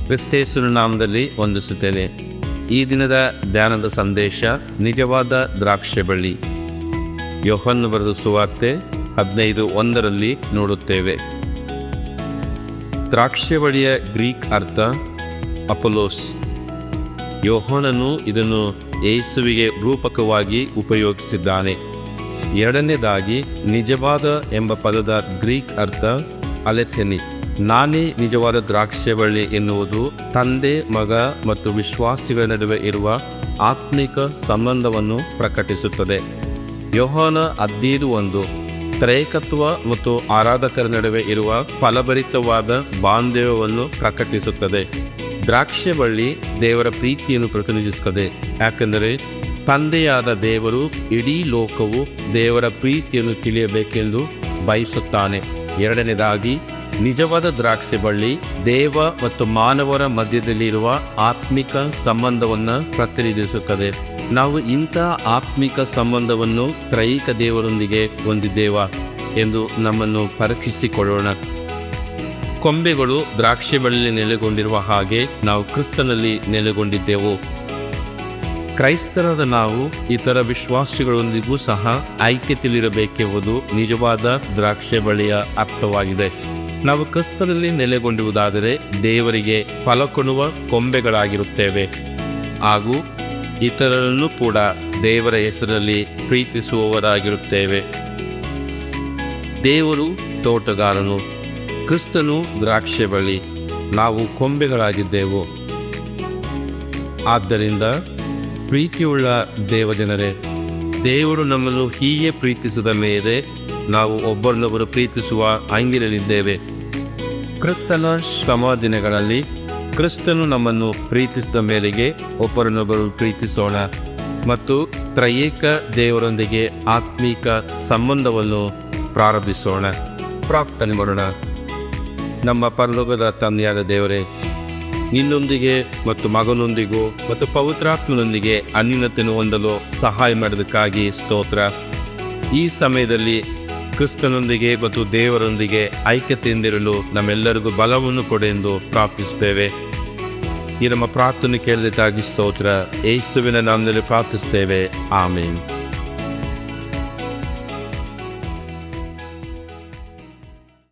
ಕ್ರಿಸ್ತೇಸುವಿನ ನಾಮದಲ್ಲಿ ವಂದಿಸುತ್ತೇನೆ. ಈ ದಿನದ ಧ್ಯಾನದ ಸಂದೇಶ ನಿಜವಾದ ದ್ರಾಕ್ಷೆ ಬಳ್ಳಿ. ಯೋಹನ್ನ ಬರೆದ ಸುವಾರ್ತೆ 15:1 ನೋಡುತ್ತೇವೆ. ದ್ರಾಕ್ಷೆ ಬಳ್ಳಿಯ ಗ್ರೀಕ್ ಅರ್ಥ ಅಪೊಲೋಸ್. ಯೋಹಾನನು ಇದನ್ನು ಯೇಸುವಿಗೆ ರೂಪಕವಾಗಿ ಉಪಯೋಗಿಸಿದ್ದಾನೆ. ಎರಡನೇದಾಗಿ ನಿಜವಾದ ಎಂಬ ಪದದ ಗ್ರೀಕ್ ಅರ್ಥ ಅಲೆಥೆನಿ. ನಾನೇ ನಿಜವಾದ ದ್ರಾಕ್ಷೆ ಬಳ್ಳಿ ಎನ್ನುವುದು ತಂದೆ, ಮಗ ಮತ್ತು ವಿಶ್ವಾಸಿಗಳ ನಡುವೆ ಇರುವ ಆತ್ಮಿಕ ಸಂಬಂಧವನ್ನು ಪ್ರಕಟಿಸುತ್ತದೆ. ಯೋಹಾನ 15:1 ತ್ರೈಕತ್ವ ಮತ್ತು ಆರಾಧಕರ ನಡುವೆ ಇರುವ ಫಲಭರಿತವಾದ ಬಾಂಧವ್ಯವನ್ನು ಪ್ರಕಟಿಸುತ್ತದೆ. ದ್ರಾಕ್ಷೆ ಬಳ್ಳಿ ದೇವರ ಪ್ರೀತಿಯನ್ನು ಪ್ರತಿನಿಧಿಸುತ್ತದೆ, ಯಾಕೆಂದರೆ ತಂದೆಯಾದ ದೇವರು ಇಡೀ ಲೋಕವು ದೇವರ ಪ್ರೀತಿಯನ್ನು ತಿಳಿಯಬೇಕೆಂದು ಬಯಸುತ್ತಾನೆ. ಎರಡನೇದಾಗಿ ನಿಜವಾದ ದ್ರಾಕ್ಷೆ ಬಳ್ಳಿ ದೇವ ಮತ್ತು ಮಾನವರ ಮಧ್ಯದಲ್ಲಿರುವ ಆತ್ಮಿಕ ಸಂಬಂಧವನ್ನು ಪ್ರತಿನಿಧಿಸುತ್ತದೆ. ನಾವು ಇಂಥ ಆತ್ಮಿಕ ಸಂಬಂಧವನ್ನು ತ್ರೈಕ ದೇವರೊಂದಿಗೆ ಹೊಂದಿದ್ದೇವಾ ಎಂದು ನಮ್ಮನ್ನು ಪರೀಕ್ಷಿಸಿಕೊಳ್ಳೋಣ. ಕೊಂಬೆಗಳು ದ್ರಾಕ್ಷೆ ಬಳ್ಳಿಯಲ್ಲಿ ನೆಲೆಗೊಂಡಿರುವ ಹಾಗೆ ನಾವು ಕ್ರಿಸ್ತನಲ್ಲಿ ನೆಲೆಗೊಂಡಿದ್ದೆವು. ಕ್ರೈಸ್ತರಾದ ನಾವು ಇತರ ವಿಶ್ವಾಸಿಗಳೊಂದಿಗೂ ಸಹ ಐಕ್ಯತೆಯಲ್ಲಿರಬೇಕೆಂಬುದು ನಿಜವಾದ ದ್ರಾಕ್ಷೆ ಬಳ್ಳಿಯ ಅರ್ಥವಾಗಿದೆ. ನಾವು ಕ್ರಿಸ್ತನಲ್ಲಿ ನೆಲೆಗೊಂಡಿರುವುದಾದರೆ ದೇವರಿಗೆ ಫಲ ಕೊಡುವ ಕೊಂಬೆಗಳಾಗಿರುತ್ತೇವೆ ಹಾಗೂ ಇತರರನ್ನು ಕೂಡ ದೇವರ ಹೆಸರಲ್ಲಿ ಪ್ರೀತಿಸುವವರಾಗಿರುತ್ತೇವೆ. ದೇವರು ತೋಟಗಾರನು, ಕ್ರಿಸ್ತನು ದ್ರಾಕ್ಷೆ ಬಳ್ಳಿ, ನಾವು ಕೊಂಬೆಗಳಾಗಿದ್ದೆವು. ಆದ್ದರಿಂದ ಪ್ರೀತಿಯುಳ್ಳ ದೇವಜನರೇ, ದೇವರು ನಮ್ಮನ್ನು ಹೀಗೆ ಪ್ರೀತಿಸಿದ ಮೇಲೆ ನಾವು ಒಬ್ಬರನ್ನೊಬ್ಬರು ಪ್ರೀತಿಸುವ ಹಂಗಿರಲಿದ್ದೇವೆ. ಕ್ರಿಸ್ತನ ಶ್ರಮ ದಿನಗಳಲ್ಲಿ ಕ್ರಿಸ್ತನು ನಮ್ಮನ್ನು ಪ್ರೀತಿಸಿದ ಮೇಲೆಗೆ ಒಬ್ಬರನ್ನೊಬ್ಬರು ಪ್ರೀತಿಸೋಣ ಮತ್ತು ತ್ರಯೇಕ ದೇವರೊಂದಿಗೆ ಆತ್ಮೀಕ ಸಂಬಂಧವನ್ನು ಪ್ರಾರಂಭಿಸೋಣ. ಪ್ರಾರ್ಥನೆ ಮಾಡೋಣ. ನಮ್ಮ ಪರಲೋಕದ ತಂದೆಯಾದ ದೇವರೇ, ನಿನ್ನೊಂದಿಗೆ ಮತ್ತು ಮಗನೊಂದಿಗೂ ಮತ್ತು ಪವಿತ್ರಾತ್ಮನೊಂದಿಗೆ ಅನ್ಯೋನ್ಯತೆಯನ್ನು ಹೊಂದಲು ಸಹಾಯ ಮಾಡೋದಕ್ಕಾಗಿ ಸ್ತೋತ್ರ. ಈ ಸಮಯದಲ್ಲಿ ಕ್ರಿಸ್ತನೊಂದಿಗೆ ಮತ್ತು ದೇವರೊಂದಿಗೆ ಐಕ್ಯತೆಯಿಂದಿರಲು ನಮ್ಮೆಲ್ಲರಿಗೂ ಬಲವನ್ನು ಕೊಡೆಂದು ಪ್ರಾರ್ಥಿಸುತ್ತೇವೆ. ಈ ನಮ್ಮ ಪ್ರಾರ್ಥನೆ ಕೇಳಿದಾಗಿ ಸ್ತೋತ್ರ. ಯೇಸುವಿನ ನಾಮದಲ್ಲಿ ಪ್ರಾರ್ಥಿಸುತ್ತೇವೆ. ಆಮೆನ್.